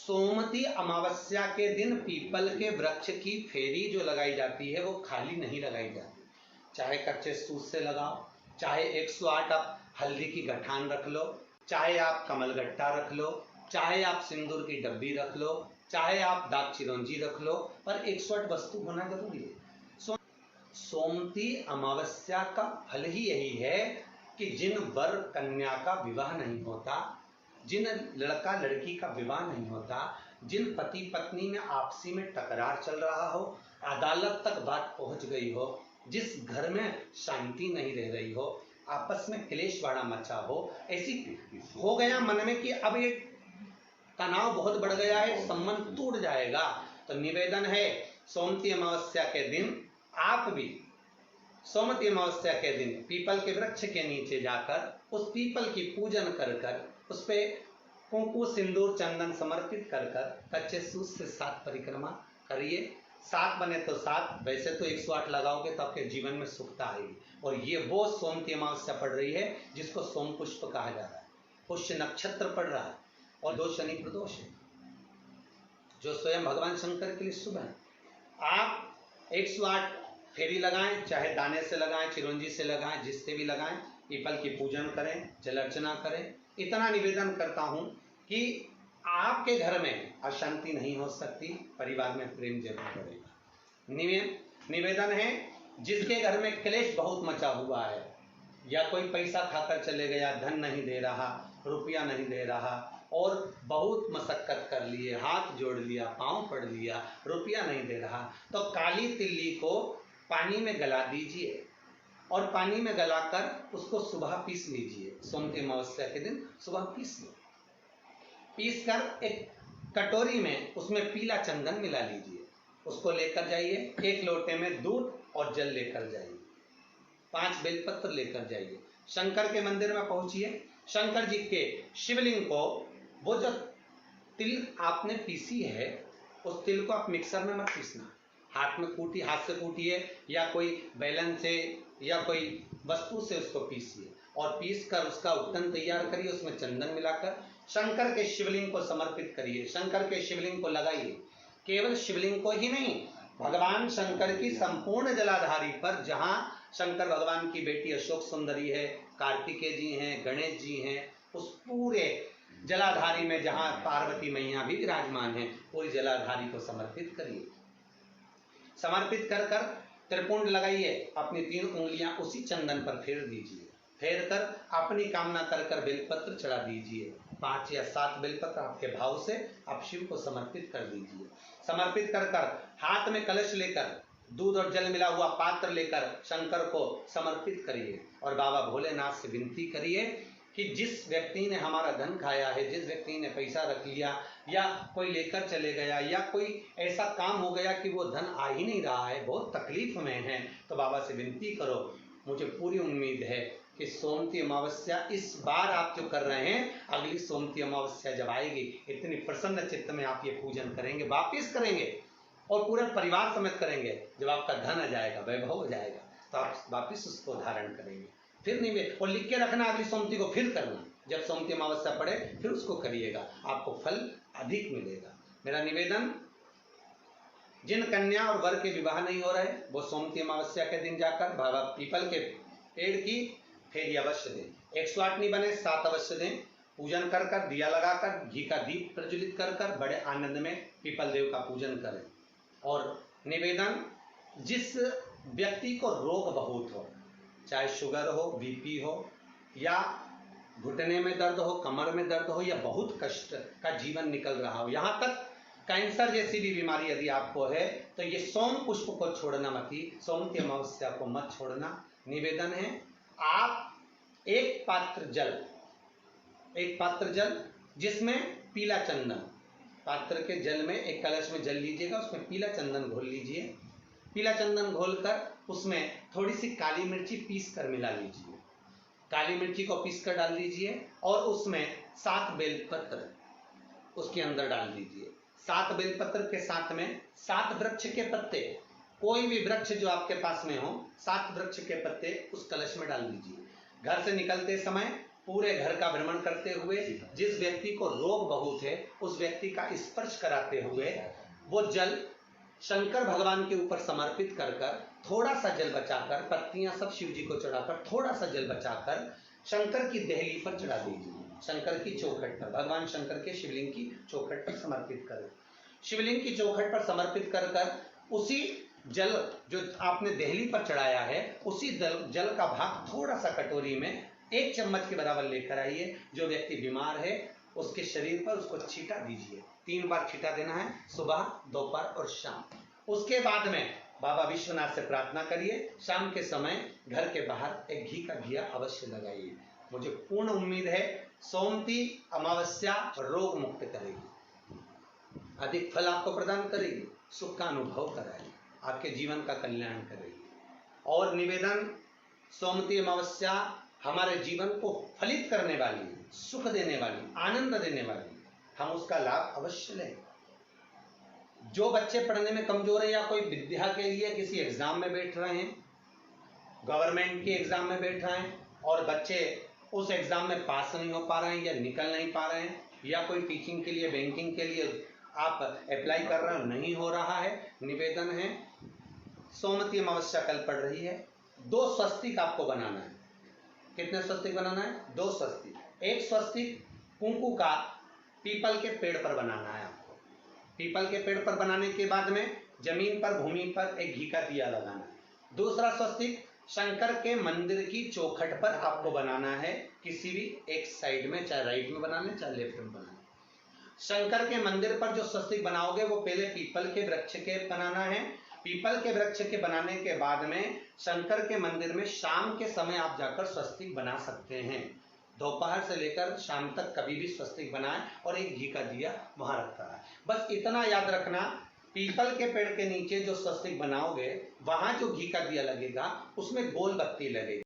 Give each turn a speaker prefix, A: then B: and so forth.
A: सोमती अमावस्या के दिन पीपल के वृक्ष की फेरी जो लगाई जाती है वो खाली नहीं लगाई जाती। चाहे कच्चे सूत से लगाओ, चाहे 108 आप हल्दी की गठान रख लो, चाहे आप कमल गट्टा रख लो, चाहे आप सिंदूर की डब्बी रख लो, चाहे आप दाग चिरौंजी रख लो, पर 108 वस्तु होना जरूरी है। सोमती अमावस्या का फल ही यही है कि जिन वर कन्या का विवाह नहीं होता, जिन लड़का लड़की का विवाह नहीं होता, जिन पति पत्नी में आपसी में टकरार चल रहा हो, अदालत तक बात पहुंच गई हो, जिस घर में शांति नहीं रह रही हो, आपस में क्लेश बड़ा मचा हो, ऐसी हो गया मन में कि अब ये तनाव बहुत बढ़ गया है, संबंध टूट जाएगा, तो निवेदन है सोमती अमावस्या के दिन आप भी सोमती अमावस्या के दिन पीपल के वृक्ष के नीचे जाकर उस पीपल की पूजन कर कर उस पे कुंकु सिंदूर चंदन समर्पित कर कर कच्चे सूत से 7 परिक्रमा करिए। 7 बने तो 7, वैसे तो 108 लगाओगे तो आपके जीवन में सुखता आएगी। और ये वो सोमती अमावस्या पड़ रही है जिसको सोम पुष्प कहा जा रहा है, पुष्य नक्षत्र पड़ रहा है और 2 शनि प्रदोष है जो स्वयं भगवान शंकर के लिए शुभ है। आप 108 फेरी लगाएं, चाहे दाने से लगाएं, चिरौंजी से लगाएं, जिससे भी लगाएं, पीपल की पूजन करें, जल अर्चना करें। इतना निवेदन करता हूं कि आपके घर में अशांति नहीं हो सकती, परिवार में प्रेम जरूर बढ़ेगा। निवेदन है जिसके घर में क्लेश बहुत मचा हुआ है, या कोई पैसा खाकर चले गया, धन नहीं दे रहा, रुपया नहीं दे रहा, और बहुत मशक्कत कर लिए, हाथ जोड़ लिया, पांव पड़ लिया, रुपया नहीं दे रहा, तो काली तिल्ली को पानी में गला दीजिए और पानी में गलाकर उसको सुबह पीस लीजिए। सोमती अमावस्या के दिन सुबह पीस लो, पीस कर एक कटोरी में उसमें पीला चंदन मिला लीजिए, उसको लेकर जाइए। 1 लोटे में दूध और जल लेकर जाइए, 5 बेलपत्र लेकर जाइए, शंकर के मंदिर में पहुंचिए। शंकर जी के शिवलिंग को, वो जो तिल आपने पीसी है उस तिल को आप मिक्सर में मत पीसना, हाथ से कूटिए या कोई बेलन से या कोई वस्तु से उसको पीसिए और पीस कर उसका उत्तन तैयार करिए, उसमें चंदन मिलाकर शंकर के शिवलिंग को समर्पित करिए, शंकर के शिवलिंग को लगाइए। केवल शिवलिंग को ही नहीं, भगवान शंकर की संपूर्ण जलाधारी पर, जहां शंकर भगवान की बेटी अशोक सुंदरी है, कार्तिकेय जी हैं, गणेश जी हैं, उस पूरे जलाधारी में जहां पार्वती मैया भी विराजमान है, पूरी जलाधारी को समर्पित करिए। समर्पित कर कर त्रिपुंड लगाइए, अपनी 3 उंगलियां उसी चंदन पर फेर दीजिए, फेर कर अपनी कामना कर कर बेलपत्र चढ़ा दीजिए। 5 या 7 बेलपत्र आपके भाव से आप शिव को समर्पित कर दीजिए। समर्पित कर कर हाथ में कलश लेकर, दूध और जल मिला हुआ पात्र लेकर शंकर को समर्पित करिए और बाबा भोलेनाथ से विनती करिए कि जिस व्यक्ति ने हमारा धन खाया है, जिस व्यक्ति ने पैसा रख लिया या कोई लेकर चले गया या कोई ऐसा काम हो गया कि वो धन आ ही नहीं रहा है, बहुत तकलीफ में है, तो बाबा से विनती करो। मुझे पूरी उम्मीद है कि सोमती अमावस्या इस बार आप जो कर रहे हैं, अगली सोमती अमावस्या जब आएगी, इतनी प्रसन्न चित्त में आप ये पूजन करेंगे, वापिस करेंगे और पूरे परिवार समेत करेंगे। जब आपका धन आ जाएगा, वैभव हो जाएगा, तो आप वापिस उसको धारण करेंगे। फिर नहीं, और लिख के रखना, अगली सोमती को फिर करना, जब सोमती अमावस्या पड़े फिर उसको करिएगा, आपको फल अधिक मिलेगा। मेरा निवेदन, जिन कन्या और वर के विवाह नहीं हो रहे, वो सोमती अमावस्या के दिन जाकर बाबा पीपल के पेड़ की फेरी अवश्य दें। 108 नहीं बने 7 अवश्य दें। पूजन कर कर, दिया लगाकर, घी का दीप प्रज्वलित कर कर बड़े आनंद में पीपल देव का पूजन करें। और निवेदन, जिस व्यक्ति को रोग बहुत हो, चाहे शुगर हो, बीपी हो, या घुटने में दर्द हो, कमर में दर्द हो, या बहुत कष्ट का जीवन निकल रहा हो, यहाँ तक कैंसर जैसी भी बीमारी यदि आपको है, तो ये सोम पुष्प को छोड़ना मत ही, सोमती अमावस्या को मत छोड़ना। निवेदन है, आप एक पात्र जल जिसमें पीला चंदन, पात्र के जल में एक कलश में जल लीजिएगा, उसमें पीला चंदन घोल लीजिए। पीला चंदन घोलकर उसमें थोड़ी सी काली मिर्ची पीस कर मिला लीजिए, काली मिर्ची को पीस कर डाल दीजिए और उसमें 7 बेलपत्र उसके अंदर डाल दीजिए। 7 बेलपत्र के साथ में 7 वृक्ष के पत्ते, कोई भी वृक्ष जो आपके पास में हो, 7 वृक्ष के पत्ते उस कलश में डाल दीजिए। घर से निकलते समय पूरे घर का भ्रमण करते हुए जिस व्यक्ति को रोग बहुत है उस व्यक्ति का स्पर्श कराते हुए वो जल शंकर भगवान के ऊपर समर्पित कर कर थोड़ा सा जल बचाकर, पत्तियां सब शिव जी को चढ़ाकर थोड़ा सा जल बचाकर शंकर की देहली पर चढ़ा दीजिए, शंकर की चौखट पर, भगवान शंकर के शिवलिंग की चौखट पर समर्पित करें। शिवलिंग की चौखट पर समर्पित कर कर उसी जल जो आपने देहली पर चढ़ाया है उसी जल का भाग थोड़ा सा कटोरी में 1 चम्मच के बराबर लेकर आइए। जो व्यक्ति बीमार है उसके शरीर पर उसको छींटा दीजिए। 3 बार छींटा देना है, सुबह, दोपहर और शाम। उसके बाद में बाबा विश्वनाथ से प्रार्थना करिए, शाम के समय घर के बाहर एक घी का दिया अवश्य लगाइए। मुझे पूर्ण उम्मीद है सोमती अमावस्या रोग मुक्त करेगी, अधिक फल आपको प्रदान करेगी, सुख का अनुभव कराएगी, आपके जीवन का कल्याण करेगी। और निवेदन, सोमती अमावस्या हमारे जीवन को फलित करने वाली, सुख देने वाली, आनंद देने वाली, हम उसका लाभ अवश्य लें। जो बच्चे पढ़ने में कमजोर है या कोई विद्या के लिए किसी एग्जाम में बैठ रहे हैं, गवर्नमेंट के एग्जाम में बैठ रहे हैं और बच्चे उस एग्जाम में पास नहीं हो पा रहे हैं या निकल नहीं पा रहे हैं, या कोई टीचिंग के लिए, बैंकिंग के लिए आप अप्लाई कर रहे हो, नहीं हो रहा है, निवेदन है सोमती अमावस्या कल पड़ रही है, 2 स्वस्तिक आपको बनाना है। कितने स्वस्तिक बनाना है? 2 स्वस्तिक। एक स्वस्तिक कुंकू का पीपल के पेड़ पर बनाना है आपको। पीपल के पेड़ पर बनाने के बाद में जमीन पर, भूमि पर एक घी का दिया लगाना है। दूसरा स्वस्तिक शंकर के मंदिर की चौखट पर आपको बनाना है, किसी भी एक साइड में, चाहे राइट में बना लें चाहे लेफ्ट में बना लें। शंकर के मंदिर पर जो स्वस्तिक बनाओगे वो पहले पीपल के वृक्ष के बनाना है। पीपल के वृक्ष के बनाने के बाद में शंकर के मंदिर में शाम के समय आप जाकर स्वस्तिक बना सकते हैं। दोपहर से लेकर शाम तक कभी भी स्वस्तिक बनाएं और एक घी का दिया वहां रखा है। बस इतना याद रखना, पीपल के पेड़ के नीचे जो स्वस्तिक बनाओगे वहां जो घी का दिया लगेगा उसमें गोल बत्ती लगेगी।